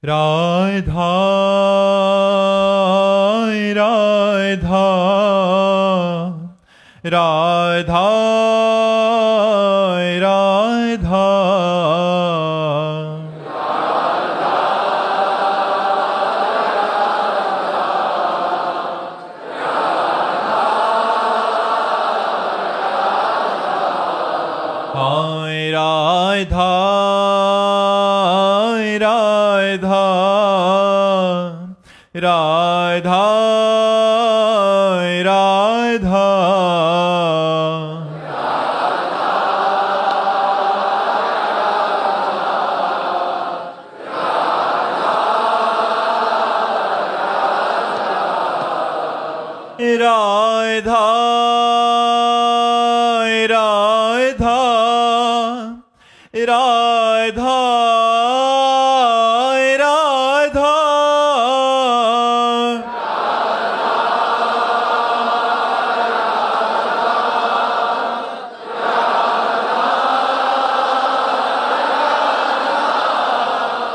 राधा राधा राधा राधा हाय राधा राधा राधा राधा राधा राधा राधा राधा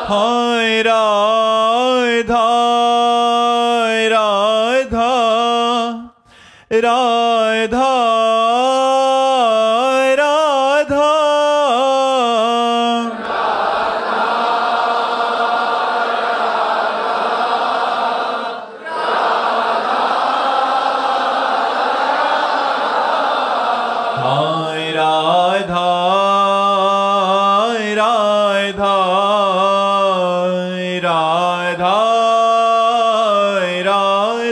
हाय राधा राधा राधा राधा हाय राधा राधा राधा राधा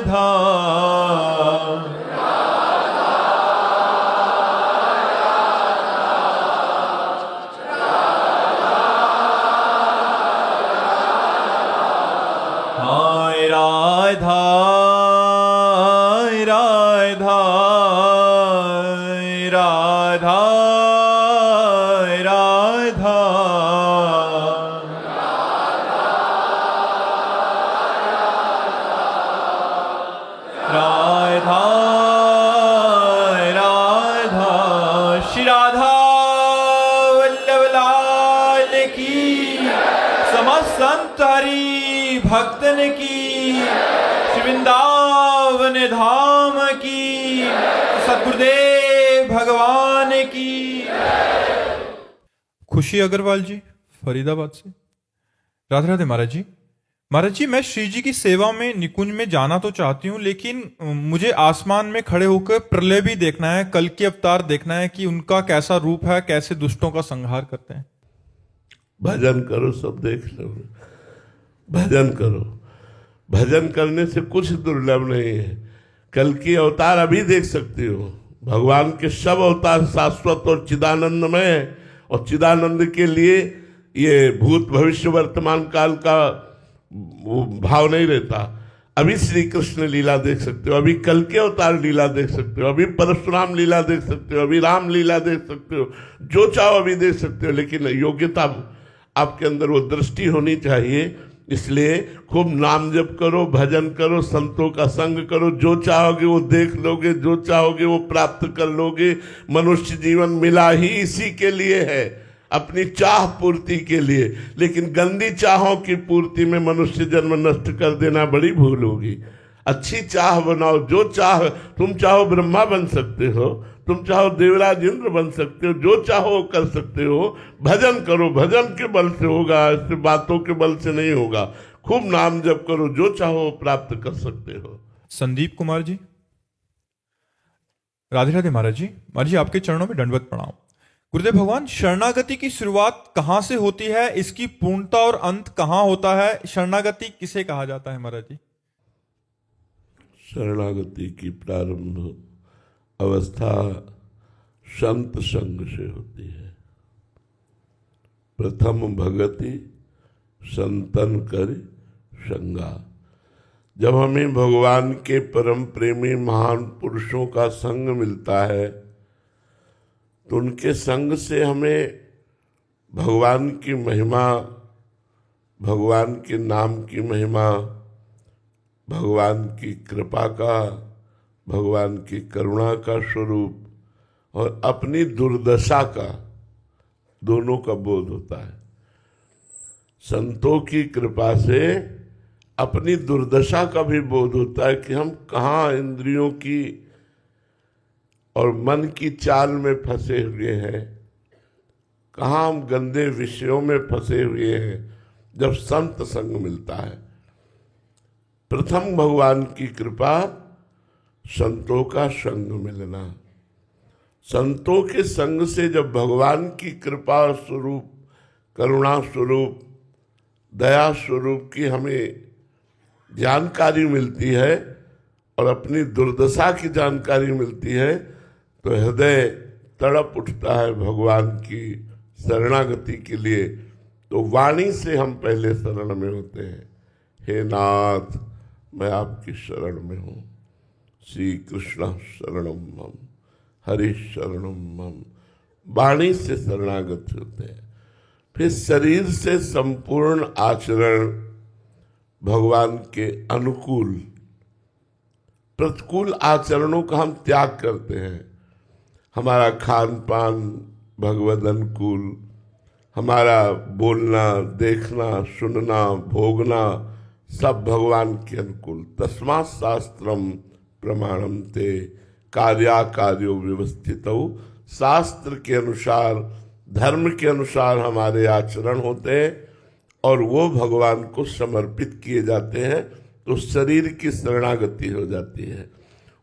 हाय राधा राधा राधा राधा राधा राधा श्री राधा वल्लभ लाल की, समस्त संत हरि भक्तन की, श्री वृंदावन धाम की, सद्गुरुदेव भगवान की। खुशी अग्रवाल जी फरीदाबाद से। राधे राधे महाराज जी। महाराज जी, मैं श्री जी की सेवा में निकुंज में जाना तो चाहती हूँ, लेकिन मुझे आसमान में खड़े होकर प्रलय भी देखना है, कल की अवतार देखना है कि उनका कैसा रूप है, कैसे दुष्टों का संहार करते हैं। भजन करो, सब देख लो। भजन करो, भजन करने से कुछ दुर्लभ नहीं है। कल की अवतार अभी देख सकते हो। भगवान के सब अवतार शाश्वत और चिदानंदमय है, और चिदानंद के लिए ये भूत भविष्य वर्तमान काल का भाव नहीं रहता। अभी श्री कृष्ण लीला देख सकते हो, अभी कल के अवतार लीला देख सकते हो, अभी परशुराम लीला देख सकते हो, अभी राम लीला देख सकते हो, जो चाहो अभी देख सकते हो। लेकिन योग्यता आपके अंदर वो दृष्टि होनी चाहिए। इसलिए खूब नाम जप करो, भजन करो, संतों का संग करो। जो चाहोगे वो देख लोगे, जो चाहोगे वो प्राप्त कर लोगे। मनुष्य जीवन मिला ही इसी के लिए है, अपनी चाह पूर्ति के लिए। लेकिन गंदी चाहों की पूर्ति में मनुष्य जन्म नष्ट कर देना बड़ी भूल होगी। अच्छी चाह बनाओ, जो चाह, तुम चाहो ब्रह्मा बन सकते हो, तुम चाहो देवराज इंद्र बन सकते हो, जो चाहो कर सकते हो। भजन करो, भजन के बल से होगा, ऐसे बातों के बल से नहीं होगा। खूब नाम जप करो, जो चाहो प्राप्त कर सकते हो। संदीप कुमार जी। राधे राधे महाराज जी। महाराज जी, आपके चरणों में दंडवत प्रणाम। गुरुदेव भगवान, शरणागति की शुरुआत कहाँ से होती है, इसकी पूर्णता और अंत कहाँ होता है, शरणागति किसे कहा जाता है महाराज जी? शरणागति की प्रारंभ अवस्था संत संग से होती है। प्रथम भगति संतन कर संगा। जब हमें भगवान के परम प्रेमी महान पुरुषों का संग मिलता है, तो उनके संग से हमें भगवान की महिमा, भगवान के नाम की महिमा, भगवान की कृपा का, भगवान की करुणा का स्वरूप और अपनी दुर्दशा का, दोनों का बोध होता है। संतों की कृपा से अपनी दुर्दशा का भी बोध होता है कि हम कहाँ इंद्रियों की और मन की चाल में फंसे हुए हैं, कहाँ हम गंदे विषयों में फंसे हुए हैं। जब संत संग मिलता है, प्रथम भगवान की कृपा, संतों का संग मिलना। संतों के संग से जब भगवान की कृपा स्वरूप, करुणा स्वरूप, दया स्वरूप की हमें जानकारी मिलती है और अपनी दुर्दशा की जानकारी मिलती है, तो हृदय तड़प उठता है भगवान की शरणागति के लिए। तो वाणी से हम पहले शरण में होते हैं, हे नाथ मैं आपकी शरण में हूँ, श्री कृष्ण शरणम मम, हरि शरणम मम। वाणी से शरणागत होते हैं। फिर शरीर से संपूर्ण आचरण भगवान के अनुकूल, प्रतिकूल आचरणों का हम त्याग करते हैं। हमारा खान पान भगवद अनुकूल, हमारा बोलना, देखना, सुनना, भोगना सब भगवान के अनुकूल। तस्मात् शास्त्रम प्रमाणम ते कार्याकार्यो व्यवस्थितौ। शास्त्र के अनुसार, धर्म के अनुसार हमारे आचरण होते हैं और वो भगवान को समर्पित किए जाते हैं, तो शरीर की शरणागति हो जाती है।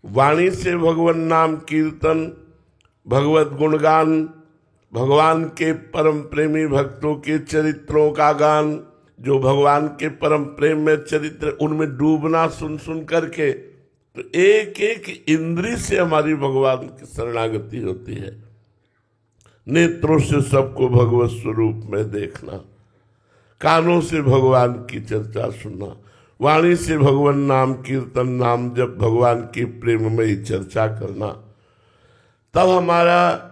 वाणी से भगवान नाम कीर्तन, भगवत गुणगान, भगवान के परम प्रेमी भक्तों के चरित्रों का गान, जो भगवान के परम प्रेम में चरित्र, उनमें डूबना सुन सुन करके, तो एक एक इंद्री से हमारी भगवान की शरणागति होती है। नेत्रों से सबको भगवत स्वरूप में देखना, कानों से भगवान की चर्चा सुनना, वाणी से भगवान नाम कीर्तन, नाम जब भगवान की प्रेममयी चर्चा करना, तब हमारा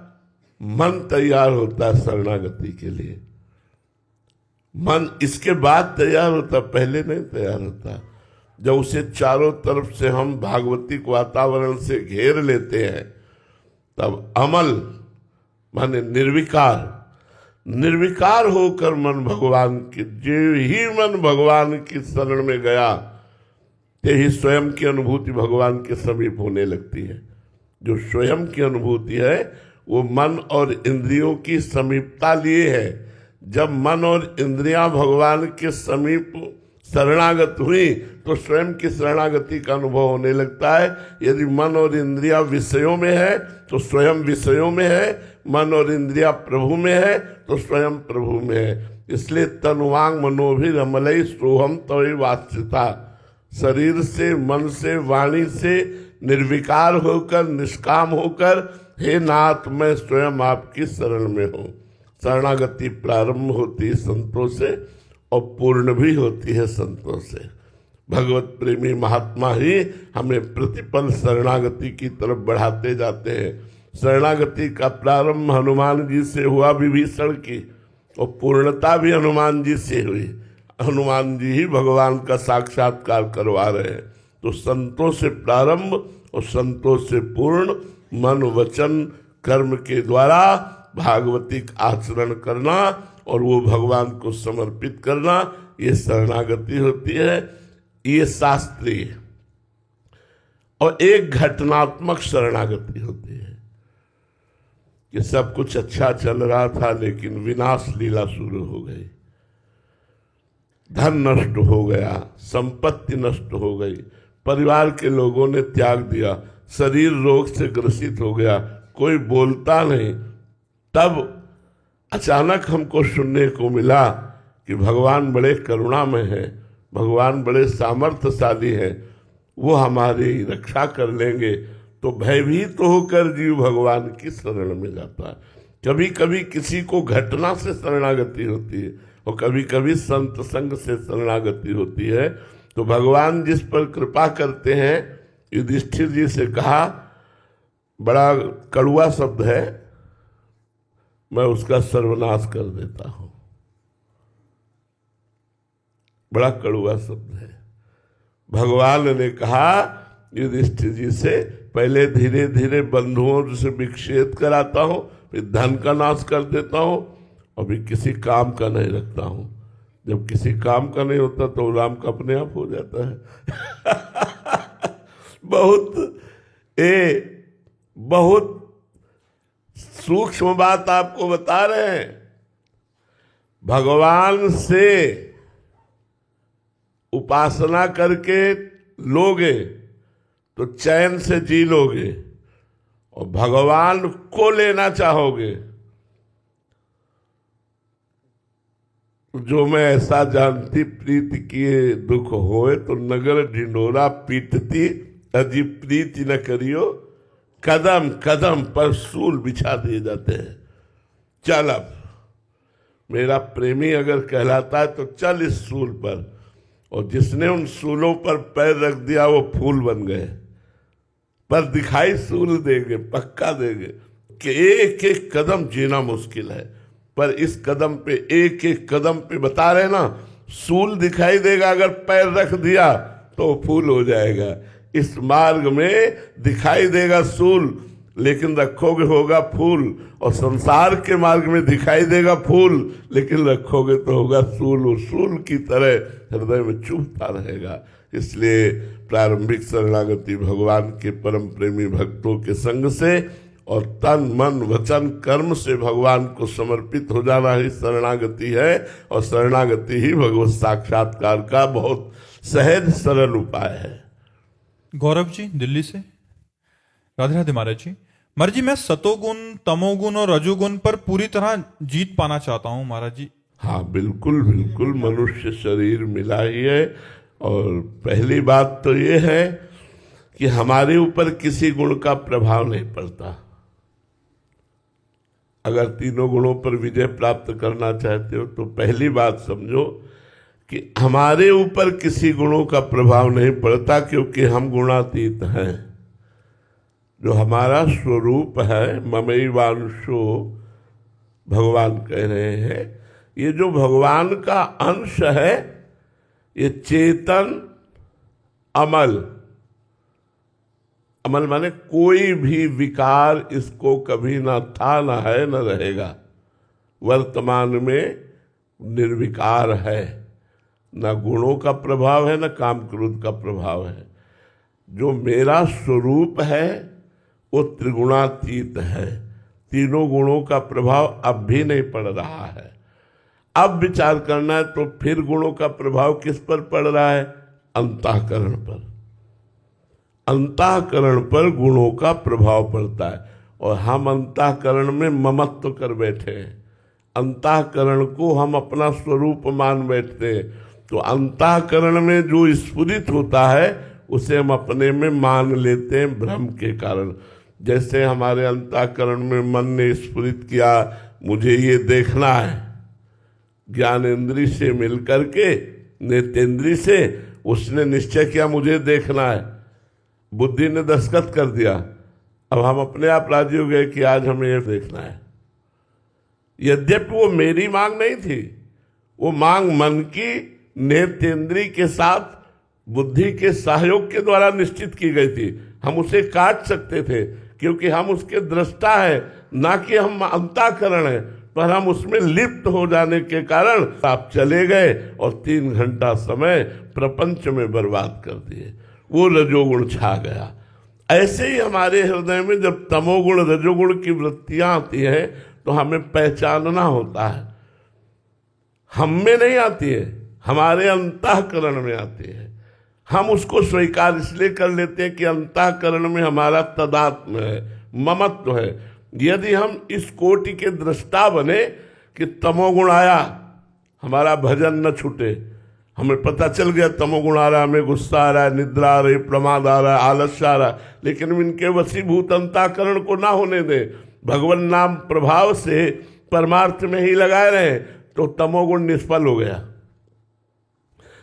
मन तैयार होता है शरणागति के लिए। मन इसके बाद तैयार होता, पहले नहीं तैयार होता। जब उसे चारों तरफ से हम भागवतिक वातावरण से घेर लेते हैं, तब अमल माने निर्विकार होकर मन भगवान की, जो ही मन भगवान की शरण में गया, ते ही स्वयं की अनुभूति भगवान के समीप होने लगती है। जो स्वयं की अनुभूति है वो मन और इंद्रियों की समीपता लिए है। जब मन और इंद्रियां भगवान के समीप शरणागत हुई तो स्वयं की शरणागति का अनुभव होने लगता है। यदि मन और इंद्रिया विषयों में है तो स्वयं विषयों में है, मन और इंद्रिया प्रभु में है तो स्वयं प्रभु में है। इसलिए तनुवांग मनोभिरमलई सोहम तवै वाच्यता, शरीर से, मन से, वाणी से निर्विकार होकर, निष्काम होकर, हे नाथ मैं स्वयं आपकी शरण में हूँ। शरणागति प्रारंभ होती है संतों से और पूर्ण भी होती है संतों से। भगवत प्रेमी महात्मा ही हमें प्रतिपल शरणागति की तरफ बढ़ाते जाते हैं। शरणागति का प्रारंभ हनुमान जी से हुआ विभीषण की, और पूर्णता भी हनुमान जी से हुई। हनुमान जी ही भगवान का साक्षात्कार करवा रहे हैं। तो संतों से प्रारंभ और संतों से पूर्ण, मन वचन कर्म के द्वारा भागवतिक आचरण करना और वो भगवान को समर्पित करना, ये शरणागति होती है। ये शास्त्रीय और एक घटनात्मक शरणागति होती है कि सब कुछ अच्छा चल रहा था लेकिन विनाश लीला शुरू हो गई, धन नष्ट हो गया, संपत्ति नष्ट हो गई, परिवार के लोगों ने त्याग दिया, शरीर रोग से ग्रसित हो गया, कोई बोलता नहीं। तब अचानक हमको सुनने को मिला कि भगवान बड़े करुणामय है, भगवान बड़े सामर्थ्यशाली है, वो हमारी रक्षा कर लेंगे। तो भयभीत तो होकर जीव भगवान की शरण में जाता है। कभी कभी किसी को घटना से शरणागति होती है और कभी कभी संत संग से शरणागति होती है। तो भगवान जिस पर कृपा करते हैं, युधिष्ठिर जी से कहा, बड़ा कड़वा शब्द है, मैं उसका सर्वनाश कर देता हूं। बड़ा कड़वा शब्द है। भगवान ने कहा युधिष्ठिर जी से, पहले धीरे धीरे बंधुओं से विक्षेप कराता हूं, फिर धन का नाश कर देता हूं और फिर किसी काम का नहीं रखता हूं। जब किसी काम का नहीं होता तो राम का अपने आप हो जाता है। बहुत सूक्ष्म बात आपको बता रहे हैं। भगवान से उपासना करके लोगे तो चैन से जी लोगे, और भगवान को लेना चाहोगे जो मैं ऐसा जानती प्रीति किए दुख होए, तो नगर ढिंडोरा पीटती अजी प्रीति न करियो, कदम कदम पर सूल बिछा दिए जाते हैं। चल अब मेरा प्रेमी अगर कहलाता है तो चल इस सूल पर, और जिसने उन सूलों पर पैर रख दिया वो फूल बन गए। पर दिखाई सूल देंगे, पक्का देंगे कि एक एक कदम जीना मुश्किल है, पर इस कदम पे एक एक कदम पे बता रहे ना, सूल दिखाई देगा। अगर पैर रख दिया तो फूल हो जाएगा। इस मार्ग में दिखाई देगा सूल, लेकिन रखोगे होगा फूल, और संसार के मार्ग में दिखाई देगा फूल, लेकिन रखोगे तो होगा सूल। और सूल की तरह हृदय में चुभता रहेगा। इसलिए प्रारंभिक शरणागति भगवान के परम प्रेमी भक्तों के संग से और तन मन वचन कर्म से भगवान को समर्पित हो जाना ही शरणागति है। और शरणागति ही भगवत साक्षात्कार का बहुत सहज सरल उपाय है। गौरव जी दिल्ली से, राधे राधे महाराज जी। महाराज जी मैं सतोगुण तमोगुण और रजोगुण पर पूरी तरह जीत पाना चाहता हूँ महाराज जी। हाँ बिल्कुल बिल्कुल, मनुष्य शरीर मिला ही है। और पहली बात तो ये है कि हमारे ऊपर किसी गुण का प्रभाव नहीं पड़ता। अगर तीनों गुणों पर विजय प्राप्त करना चाहते हो तो पहली बात समझो कि हमारे ऊपर किसी गुणों का प्रभाव नहीं पड़ता, क्योंकि हम गुणातीत हैं। जो हमारा स्वरूप है, ममैवांशो भगवान कह रहे हैं, ये जो भगवान का अंश है, ये चेतन अमल, अमल माने कोई भी विकार इसको कभी ना था, ना है, ना रहेगा। वर्तमान में निर्विकार है, ना गुणों का प्रभाव है, ना काम क्रोध का प्रभाव है। जो मेरा स्वरूप है वो त्रिगुणातीत है। तीनों गुणों का प्रभाव अब भी नहीं पड़ रहा है। अब विचार करना है तो फिर गुणों का प्रभाव किस पर पड़ रहा है? अंतःकरण पर। अंतःकरण पर गुणों का प्रभाव पड़ता है, और हम अंतःकरण में ममत्व कर बैठे हैं। अंतःकरण को हम अपना स्वरूप मान बैठते हैं। तो अंतःकरण में जो स्फुरित होता है उसे हम अपने में मान लेते हैं भ्रम के कारण। जैसे हमारे अंतःकरण में मन ने स्फुरित किया, मुझे ये देखना है, ज्ञानेंद्री से मिलकर के नेतेंद्री से उसने निश्चय किया मुझे देखना है, बुद्धि ने दस्तखत कर दिया। अब हम अपने आप राजी हो गए कि आज हमें ये देखना है। यद्यपि वो मेरी मांग नहीं थी, वो मांग मन की नेतेंद्री के साथ बुद्धि के सहयोग के द्वारा निश्चित की गई थी। हम उसे काट सकते थे क्योंकि हम उसके दृष्टा है, ना कि हम अंतःकरण है, पर हम उसमें लिप्त हो जाने के कारण आप चले गए और 3 घंटा समय प्रपंच में बर्बाद कर दिए। वो रजोगुण छा गया। ऐसे ही हमारे हृदय में जब तमोगुण रजोगुण की वृत्तियां आती हैं तो हमें पहचानना होता है। हम में नहीं आती है, हमारे अंतःकरण में आती है। हम उसको स्वीकार इसलिए कर लेते हैं कि अंतःकरण में हमारा तदात्म है, ममत्व है। यदि हम इस कोटि के दृष्टा बने कि तमोगुण आया, हमारा भजन न छूटे, हमें पता चल गया तमोगुण आ रहा है, हमें गुस्सा आ रहा है, निद्रा आ रही, प्रमाद आ रहा है, आलस्य आ रहा है, लेकिन इनके वशीभूत अंतःकरण को ना होने दें, भगवान नाम प्रभाव से परमार्थ में ही लगाए रहे, तो तमोगुण निष्फल हो गया।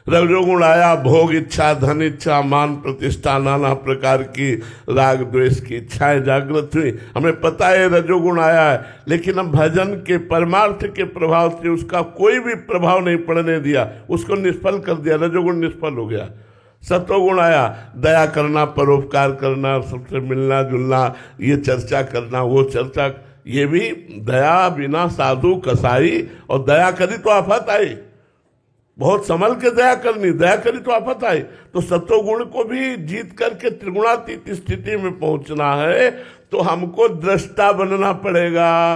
रजोगुण आया, भोग इच्छा, धन इच्छा, मान प्रतिष्ठा, नाना प्रकार की राग द्वेष की इच्छाएं जागृत हुई। हमें पता है रजोगुण आया है, लेकिन हम भजन के परमार्थ के प्रभाव से उसका कोई भी प्रभाव नहीं पड़ने दिया, उसको निष्फल कर दिया, रजोगुण निष्फल हो गया। सतोगुण आया, दया करना, परोपकार करना, सबसे मिलना जुलना, ये चर्चा करना, वो चर्चा, ये भी दया बिना साधु कसाई, और दया करी तो आफत आई। बहुत संभल के दया करनी, दया करी तो आफत आई। तो सत्वगुण को भी जीत करके त्रिगुणातीत स्थिति में पहुंचना है तो हमको दृष्टा बनना पड़ेगा,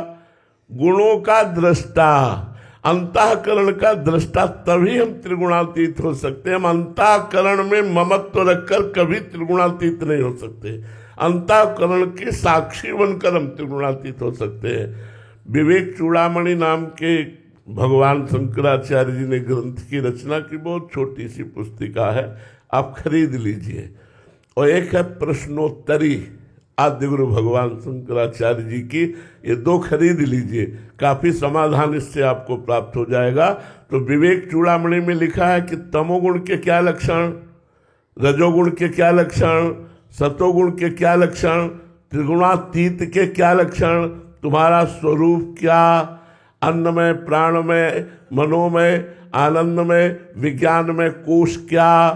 गुणों का दृष्टा, अंतःकरण का दृष्टा, तभी हम त्रिगुणातीत हो सकते हैं। हम अंतःकरण में ममत्व रखकर कभी त्रिगुणातीत नहीं हो सकते। अंतःकरण के साक्षी बनकर हम त्रिगुणातीत हो सकते हैं। विवेक चूड़ामणि नाम के भगवान शंकराचार्य जी ने ग्रंथ की रचना की, बहुत छोटी सी पुस्तिका है, आप खरीद लीजिए। और एक है प्रश्नोत्तरी आद्य गुरु भगवान शंकराचार्य जी की, ये दो खरीद लीजिए, काफी समाधान इससे आपको प्राप्त हो जाएगा। तो विवेक चूड़ामणि में लिखा है कि तमोगुण के क्या लक्षण, रजोगुण के क्या लक्षण, सतोगुण के क्या लक्षण, त्रिगुणातीत के क्या लक्षण, तुम्हारा स्वरूप क्या, अन्नमय, प्राणमय, मनोमय, आनंदमय, विज्ञान में कोश क्या,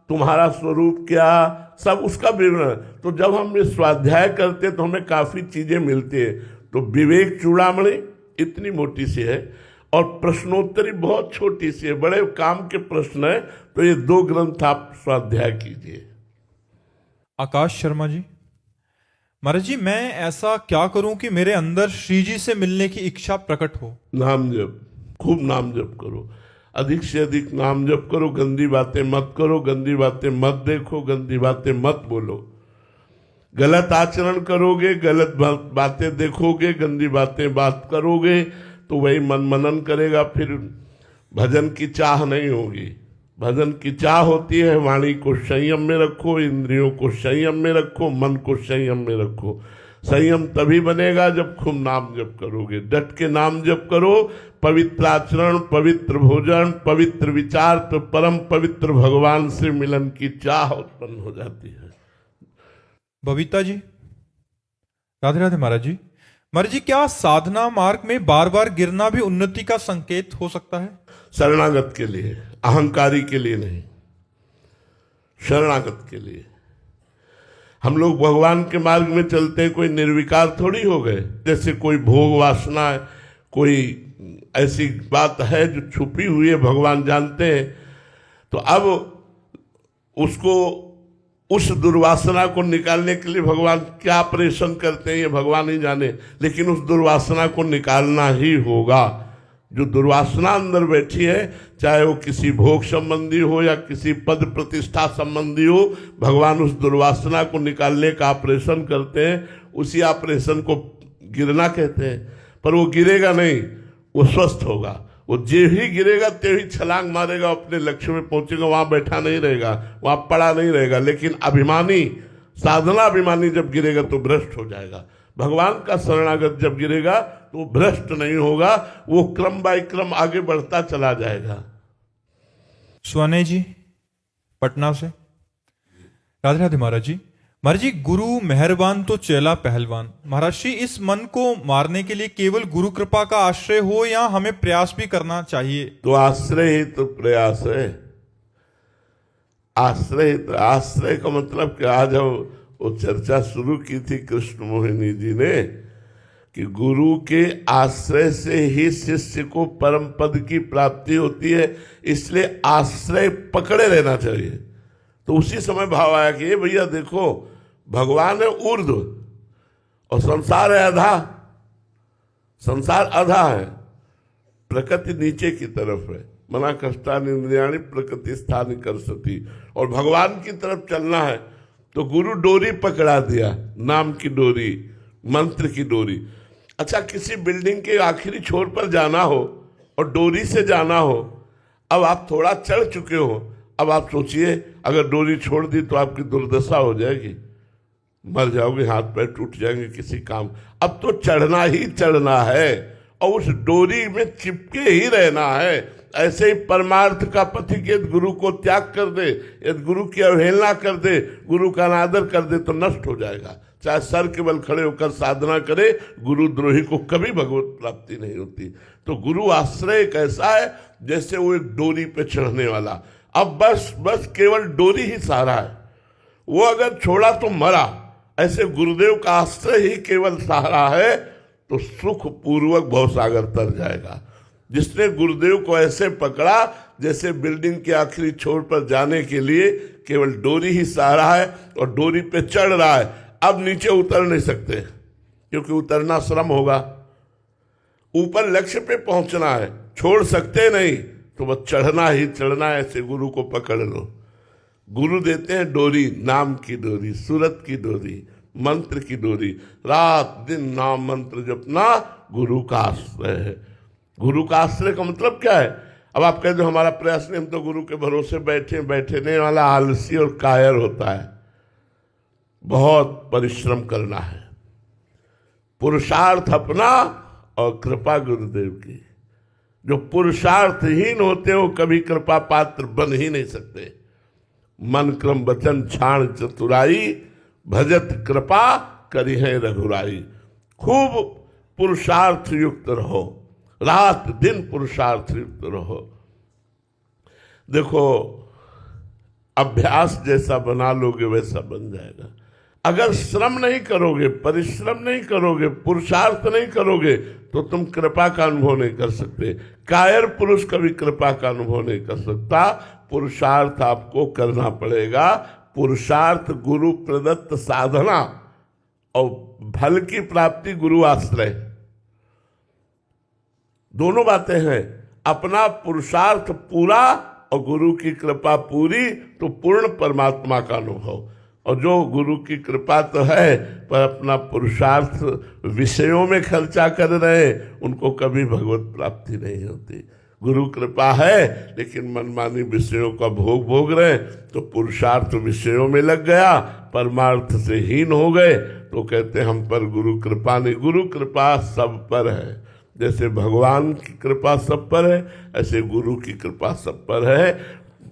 तुम्हारा स्वरूप क्या, सब उसका विवरण है। तो जब हम ये स्वाध्याय करते हैं तो हमें काफी चीजें मिलती है। तो विवेक चूड़ामणि इतनी मोटी सी है और प्रश्नोत्तरी बहुत छोटी सी है, बड़े काम के प्रश्न है। तो ये दो ग्रंथ आप स्वाध्याय कीजिए। आकाश शर्मा जी, महाराज जी, मैं ऐसा क्या करूं कि मेरे अंदर श्री जी से मिलने की इच्छा प्रकट हो? नाम जप, खूब नाम जप करो, अधिक से अधिक नाम जप करो, गंदी बातें मत करो, गंदी बातें मत देखो, गंदी बातें मत बोलो। गलत आचरण करोगे, गलत बातें देखोगे, गंदी बातें बात करोगे तो वही मन मनन करेगा, फिर भजन की चाह नहीं होगी। भजन की चाह होती है वाणी को संयम में रखो, इंद्रियों को संयम में रखो, मन को संयम में रखो। संयम तभी बनेगा जब खूब नाम जप करोगे, डट के नाम जप करो। पवित्र आचरण, पवित्र भोजन, पवित्र विचार, तो परम पवित्र भगवान से मिलन की चाह उत्पन्न हो जाती है। बबीता जी, राधे राधे महाराज जी। महाराज जी, क्या साधना मार्ग में बार बार गिरना भी उन्नति का संकेत हो सकता है? शरणागत के लिए, अहंकारी के लिए नहीं, शरणागत के लिए। हम लोग भगवान के मार्ग में चलते हैं, कोई निर्विकार थोड़ी हो गए। जैसे कोई भोग वासना है, कोई ऐसी बात है जो छुपी हुई है, भगवान जानते हैं। तो अब उसको, उस दुर्वासना को निकालने के लिए भगवान क्या ऑपरेशन करते हैं ये भगवान ही जाने, लेकिन उस दुर्वासना को निकालना ही होगा। जो दुर्वासना अंदर बैठी है, चाहे वो किसी भोग संबंधी हो या किसी पद प्रतिष्ठा संबंधी हो, भगवान उस दुर्वासना को निकालने का ऑपरेशन करते हैं। उसी ऑपरेशन को गिरना कहते हैं। पर वो गिरेगा नहीं, वो स्वस्थ होगा। वो जे ही गिरेगा ते ही छलांग मारेगा, अपने लक्ष्य में पहुंचेगा, वहां बैठा नहीं रहेगा, वहां पड़ा नहीं रहेगा। लेकिन अभिमानी, साधना अभिमानी जब गिरेगा तो भ्रष्ट हो जाएगा। भगवान का शरणागत जब गिरेगा तो भ्रष्ट नहीं होगा, वो क्रम बाय क्रम आगे बढ़ता चला जाएगा। स्वाने जी, पटना से, राधे राधे महाराज जी। महाराज जी, गुरु मेहरबान तो चेला पहलवान। महाराज जी, इस मन को मारने के लिए केवल गुरु कृपा का आश्रय हो या हमें प्रयास भी करना चाहिए? तो आश्रय ही तो प्रयास है। आश्रय, तो आश्रय का मतलब कि आज हम वो चर्चा शुरू की थी कृष्ण मोहिनी जी ने कि गुरु के आश्रय से ही शिष्य को परम पद की प्राप्ति होती है, इसलिए आश्रय पकड़े रहना चाहिए। तो उसी समय भाव आया कि भैया देखो, भगवान है ऊर्ध्व और संसार है अधा। संसार अधा है, प्रकृति नीचे की तरफ है। मना कष्टानि इंद्रियाणि प्रकृति स्थान कर सती। और भगवान की तरफ चलना है तो गुरु डोरी पकड़ा दिया, नाम की डोरी, मंत्र की डोरी। अच्छा, किसी बिल्डिंग के आखिरी छोर पर जाना हो और डोरी से जाना हो, अब आप थोड़ा चढ़ चुके हो, अब आप सोचिए अगर डोरी छोड़ दी तो आपकी दुर्दशा हो जाएगी, मर जाओगे, हाथ पैर टूट जाएंगे किसी काम। अब तो चढ़ना ही चढ़ना है और उस डोरी में चिपके ही रहना है। ऐसे ही परमार्थ का पथिक यदि गुरु को त्याग कर दे, यदि गुरु की अवहेलना कर दे, गुरु का अनादर कर दे तो नष्ट हो जाएगा। चाहे सर के बल खड़े होकर साधना करे, गुरु द्रोही को कभी भगवत प्राप्ति नहीं होती। तो गुरु आश्रय एक ऐसा है जैसे वो एक डोरी पे चढ़ने वाला। अब बस केवल डोरी ही सहारा है, वो अगर छोड़ा तो मरा। ऐसे गुरुदेव का आश्रय ही केवल सहारा है तो सुख पूर्वक भवसागर तर जाएगा। जिसने गुरुदेव को ऐसे पकड़ा जैसे बिल्डिंग के आखिरी छोर पर जाने के लिए केवल डोरी ही सहारा है और डोरी पे चढ़ रहा है, अब नीचे उतर नहीं सकते क्योंकि उतरना श्रम होगा। ऊपर लक्ष्य पे पहुंचना है, छोड़ सकते नहीं, तो बस चढ़ना ही चढ़ना है। ऐसे गुरु को पकड़ लो। गुरु देते हैं डोरी, नाम की डोरी, सूरत की डोरी, मंत्र की डोरी। रात दिन नाम मंत्र जपना गुरु का आश्रय है। गुरु का आश्रय का मतलब क्या है? अब आप कहते हो हमारा प्रयास नहीं, हम तो गुरु के भरोसे बैठने वाला आलसी और कायर होता है। बहुत परिश्रम करना है, पुरुषार्थ अपना और कृपा गुरुदेव की। जो पुरुषार्थहीन होते हो कभी कृपा पात्र बन ही नहीं सकते। मन क्रम वचन छाण चतुराई, भजत कृपा करी है रघुराई। खूब पुरुषार्थ युक्त रहो, रात दिन पुरुषार्थ युक्त रहो। देखो, अभ्यास जैसा बना लोगे वैसा बन जाएगा। अगर श्रम नहीं करोगे, परिश्रम नहीं करोगे, पुरुषार्थ नहीं करोगे तो तुम कृपा का अनुभव नहीं कर सकते। कायर पुरुष कभी कृपा का अनुभव नहीं कर सकता। पुरुषार्थ आपको करना पड़ेगा। पुरुषार्थ गुरु प्रदत्त साधना और फल की प्राप्ति गुरु आश्रय, दोनों बातें हैं। अपना पुरुषार्थ पूरा और गुरु की कृपा पूरी तो पूर्ण परमात्मा का अनुभव। और जो गुरु की कृपा तो है पर अपना पुरुषार्थ विषयों में खर्चा कर रहे, उनको कभी भगवत प्राप्ति नहीं होती। गुरु कृपा है लेकिन मनमानी विषयों का भोग भोग रहे तो पुरुषार्थ विषयों में लग गया, परमार्थ से हीन हो गए, तो कहते हम पर गुरु कृपा नहीं। गुरु कृपा सब पर है। जैसे भगवान की कृपा सब पर है, ऐसे गुरु की कृपा सब पर है।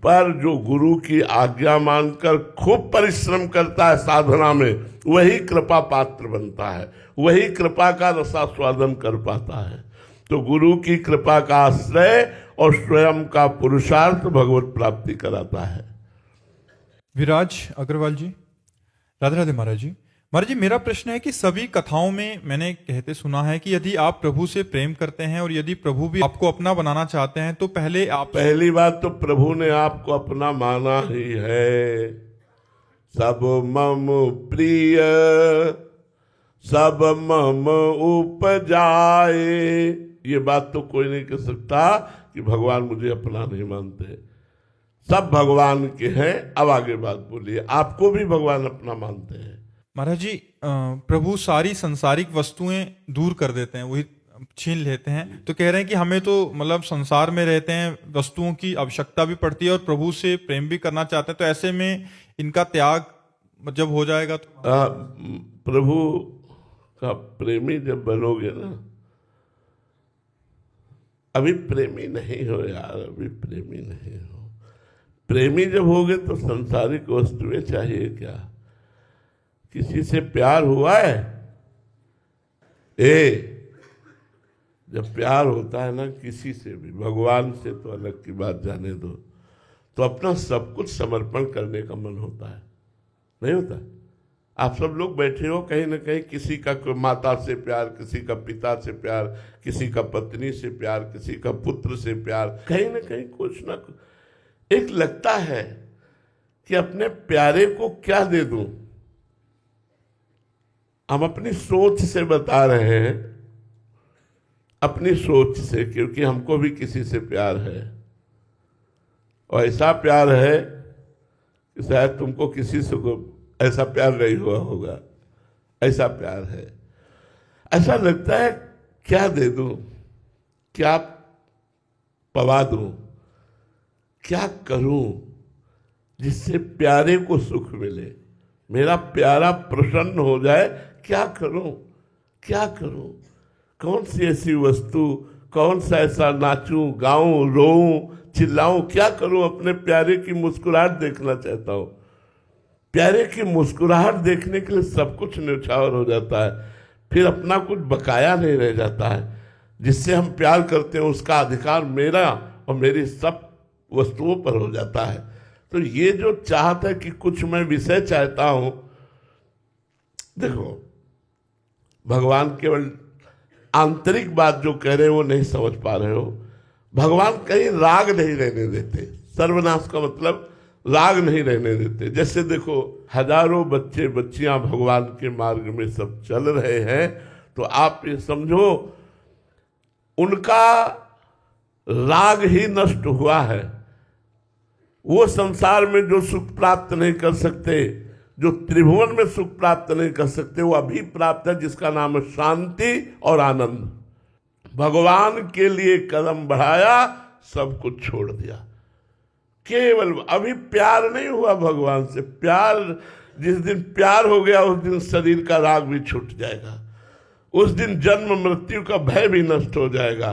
पर जो गुरु की आज्ञा मानकर खूब परिश्रम करता है साधना में, वही कृपा पात्र बनता है, वही कृपा का रसास्वादन कर पाता है। तो गुरु की कृपा का आश्रय और स्वयं का पुरुषार्थ भगवत प्राप्ति कराता है। विराज अग्रवाल जी, राधे राधे महाराज जी। महाराज जी, मेरा प्रश्न है कि सभी कथाओं में मैंने कहते सुना है कि यदि आप प्रभु से प्रेम करते हैं और यदि प्रभु भी आपको अपना बनाना चाहते हैं तो पहली बात तो प्रभु ने आपको अपना माना ही है। सब मम प्रिय सब मम उपजाए, ये बात तो कोई नहीं कह सकता कि भगवान मुझे अपना नहीं मानते। सब भगवान के हैं। अब आगे बात बोलिए, आपको भी भगवान अपना मानते हैं? महाराज जी, प्रभु सारी संसारिक वस्तुएं दूर कर देते हैं, वही छीन लेते हैं। तो कह रहे हैं कि हमें तो मतलब संसार में रहते हैं, वस्तुओं की आवश्यकता भी पड़ती है और प्रभु से प्रेम भी करना चाहते हैं। तो ऐसे में इनका त्याग जब हो जाएगा तो प्रभु का प्रेमी जब बनोगे ना, अभी प्रेमी नहीं हो यार, अभी प्रेमी नहीं हो। प्रेमी जब होगे तो संसारिक वस्तुएं चाहिए क्या? किसी से प्यार हुआ है? जब प्यार होता है ना किसी से भी, भगवान से तो अलग की बात जाने दो, तो अपना सब कुछ समर्पण करने का मन होता है, नहीं होता? आप सब लोग बैठे हो, कहीं ना कहीं किसी का माता से प्यार, किसी का पिता से प्यार, किसी का पत्नी से प्यार, किसी का पुत्र से प्यार, कहीं ना कहीं कुछ ना कुछ एक लगता है कि अपने प्यारे को क्या दे दूं। हम अपनी सोच से बता रहे हैं, अपनी सोच से, क्योंकि हमको भी किसी से प्यार है और ऐसा प्यार है कि शायद तुमको किसी से ऐसा प्यार नहीं हुआ होगा। ऐसा प्यार है, ऐसा लगता है क्या दे दूं, क्या पवा दूं, क्या करूं जिससे प्यारे को सुख मिले, मेरा प्यारा प्रसन्न हो जाए। क्या करूं, क्या करूं? कौन सी ऐसी वस्तु, कौन सा ऐसा नाचूं, गाऊं, रोऊं, चिल्लाऊं, क्या करूं? अपने प्यारे की मुस्कुराहट देखना चाहता हूं। प्यारे की मुस्कुराहट देखने के लिए सब कुछ न्यौछावर हो जाता है, फिर अपना कुछ बकाया नहीं रह जाता है। जिससे हम प्यार करते हैं उसका अधिकार मेरा और मेरी सब वस्तुओं पर हो जाता है। तो ये जो चाहता है कि कुछ मैं विषय चाहता हूं, देखो भगवान केवल आंतरिक बात जो कह रहे हो वो नहीं समझ पा रहे हो। भगवान कहीं राग नहीं रहने देते। सर्वनाश का मतलब राग नहीं रहने देते। जैसे देखो, हजारों बच्चे बच्चियां भगवान के मार्ग में सब चल रहे हैं, तो आप ये समझो उनका राग ही नष्ट हुआ है। वो संसार में जो सुख प्राप्त नहीं कर सकते, जो त्रिभुवन में सुख प्राप्त नहीं कर सकते, वो अभी प्राप्त है, जिसका नाम है शांति और आनंद। भगवान के लिए कदम बढ़ाया, सब कुछ छोड़ दिया। केवल अभी प्यार नहीं हुआ भगवान से। प्यार, जिस दिन प्यार हो गया उस दिन शरीर का राग भी छूट जाएगा, उस दिन जन्म मृत्यु का भय भी नष्ट हो जाएगा।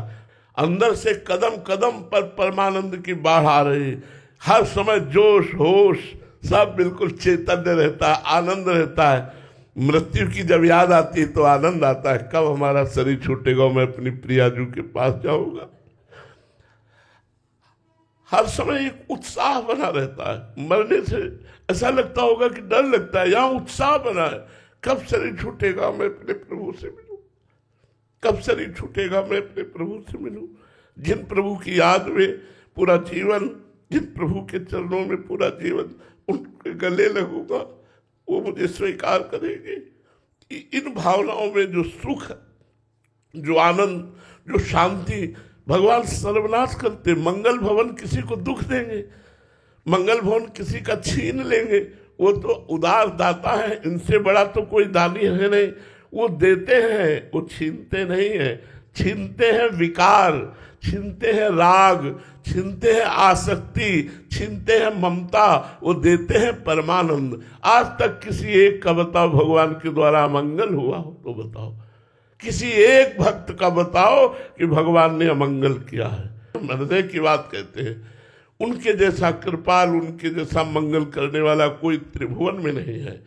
अंदर से कदम कदम पर परमानंद की बाढ़ आ रही, हर समय जोश होश सब बिल्कुल चैतन्य रहता है, आनंद रहता है। मृत्यु की जब याद आती है तो आनंद आता है, कब हमारा शरीर छूटेगा, मैं अपनी प्रियाजू के पास जाऊंगा। हर समय एक उत्साह बना रहता है। मरने से ऐसा लगता होगा कि डर लगता है, यहां उत्साह बना है, कब शरीर छूटेगा मैं अपने प्रभु से मिलूं, कब शरीर छूटेगा मैं अपने प्रभु से मिलूं। जिन प्रभु की याद में पूरा जीवन, जिन प्रभु के चरणों में पूरा जीवन उनके गले लगूंगा, वो मुझे स्वीकार करेंगे। इन भावनाओं में जो सुख, जो आनंद, जो शांति, भगवान सर्वनाश करते। मंगल भवन किसी को दुख देंगे, मंगल भवन किसी का छीन लेंगे। वो तो उदार दाता है, इनसे बड़ा तो कोई दानी है नहीं। वो देते हैं, वो छीनते नहीं है। छीनते हैं विकार, छीनते हैं राग, छीनते हैं आसक्ति, छीनते हैं ममता, वो देते हैं परमानंद। आज तक किसी एक का बताओ भगवान के द्वारा अमंगल हुआ हो तो बताओ, किसी एक भक्त का बताओ कि भगवान ने अमंगल किया है। हृदय की बात कहते हैं, उनके जैसा कृपाल, उनके जैसा मंगल करने वाला कोई त्रिभुवन में नहीं है।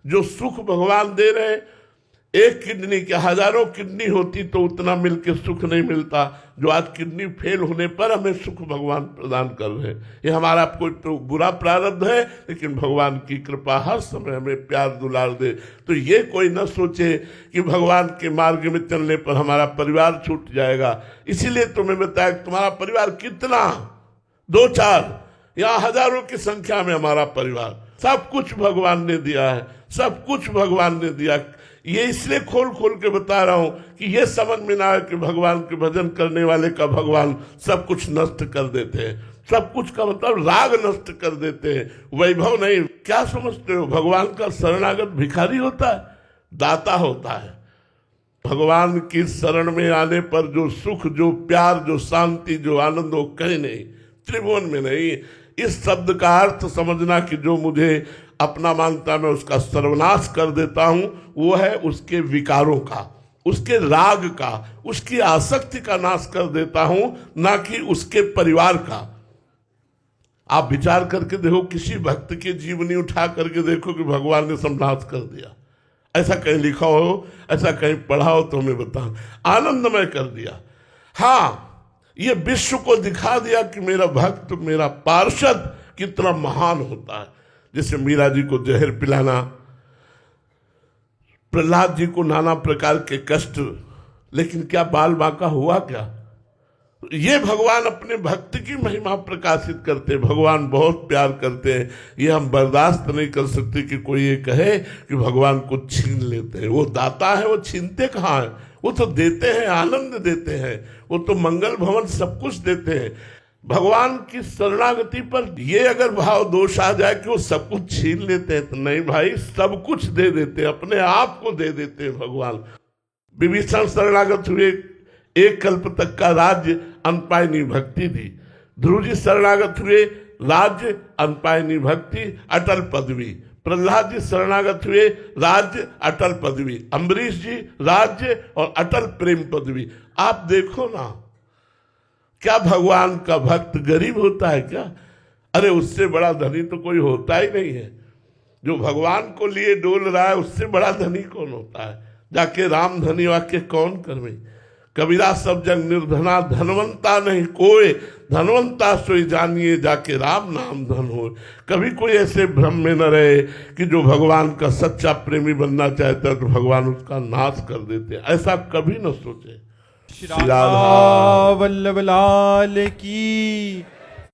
जो सुख भगवान दे रहे हैं, एक किडनी के हजारों किडनी होती तो उतना मिलके सुख नहीं मिलता जो आज किडनी फेल होने पर हमें सुख भगवान प्रदान कर रहे हैं। ये हमारा कोई तो बुरा प्रारब्ध है, लेकिन भगवान की कृपा हर समय हमें प्यार दुलार दे। तो ये कोई न सोचे कि भगवान के मार्ग में चलने पर हमारा परिवार छूट जाएगा। इसीलिए तुम्हें बताया तुम्हारा परिवार कितना, 2-4 या हजारों की संख्या में हमारा परिवार, सब कुछ भगवान ने दिया है, सब कुछ भगवान ने दिया। ये इसलिए खोल खोल के बता रहा हूं कि ये समझ में ना आए कि भगवान के भजन करने वाले का भगवान सब कुछ नष्ट कर देते हैं। सब कुछ का मतलब राग नष्ट कर देते हैं, वैभव नहीं। क्या समझते हो, भगवान का शरणागत भिखारी होता है, दाता होता है। भगवान की शरण में आने पर जो सुख, जो प्यार, जो शांति, जो आनंद, वो कहीं नहीं, त्रिभुवन में नहीं। इस शब्द का अर्थ समझना कि जो मुझे अपना मानता मैं उसका सर्वनाश कर देता हूं, वो है उसके विकारों का, उसके राग का, उसकी आसक्ति का नाश कर देता हूं, ना कि उसके परिवार का। आप विचार करके देखो, किसी भक्त की जीवनी उठा करके देखो कि भगवान ने सर्वनाश कर दिया। ऐसा कहीं लिखा हो, ऐसा कहीं पढ़ा हो तो हमें बता। आनंदमय कर दिया। हाँ, ये विश्व को दिखा दिया कि मेरा भक्त, मेरा पार्षद कितना महान होता है। जैसे मीरा जी को जहर पिलाना, प्रहलाद जी को नाना प्रकार के कष्ट, लेकिन क्या बाल बांका हुआ क्या? ये भगवान अपने भक्त की महिमा प्रकाशित करते। भगवान बहुत प्यार करते हैं। ये हम बर्दाश्त नहीं कर सकते कि कोई ये कहे कि भगवान को छीन लेते हैं। वो दाता है, वो छीनते कहाँ है? वो तो देते हैं, आनंद देते हैं, वो तो मंगल भवन सब कुछ देते हैं। भगवान की शरणागति पर ये अगर भाव दोष आ जाए कि वो सब कुछ छीन लेते हैं, तो नहीं भाई, सब कुछ दे देते हैं, अपने आप को दे देते हैं भगवान। विभीषण शरणागत हुए, एक कल्प तक का राज्य, अनपायनी भक्ति दी। ध्रुव जी शरणागत हुए, राज्य, अनपायनी भक्ति, अटल पदवी। प्रहलाद जी शरणागत हुए, राज्य, अटल पदवी। अम्बरीश जी राज्य और अटल प्रेम पदवी। आप देखो ना, क्या भगवान का भक्त गरीब होता है क्या? अरे उससे बड़ा धनी तो कोई होता ही नहीं है। जो भगवान को लिए डोल रहा है, उससे बड़ा धनी कौन होता है? जाके राम धनी वाक्य कौन करवे? कबीरा सब जग निर्धना, धनवंता नहीं कोई, धनवंता सोई जानिए, जाके राम नाम धन हो। कभी कोई ऐसे भ्रम में न रहे कि जो भगवान का सच्चा प्रेमी बनना चाहता है तो भगवान उसका नाश कर देते। ऐसा कभी न सोचे। श्री राधा वल्लभ लाल की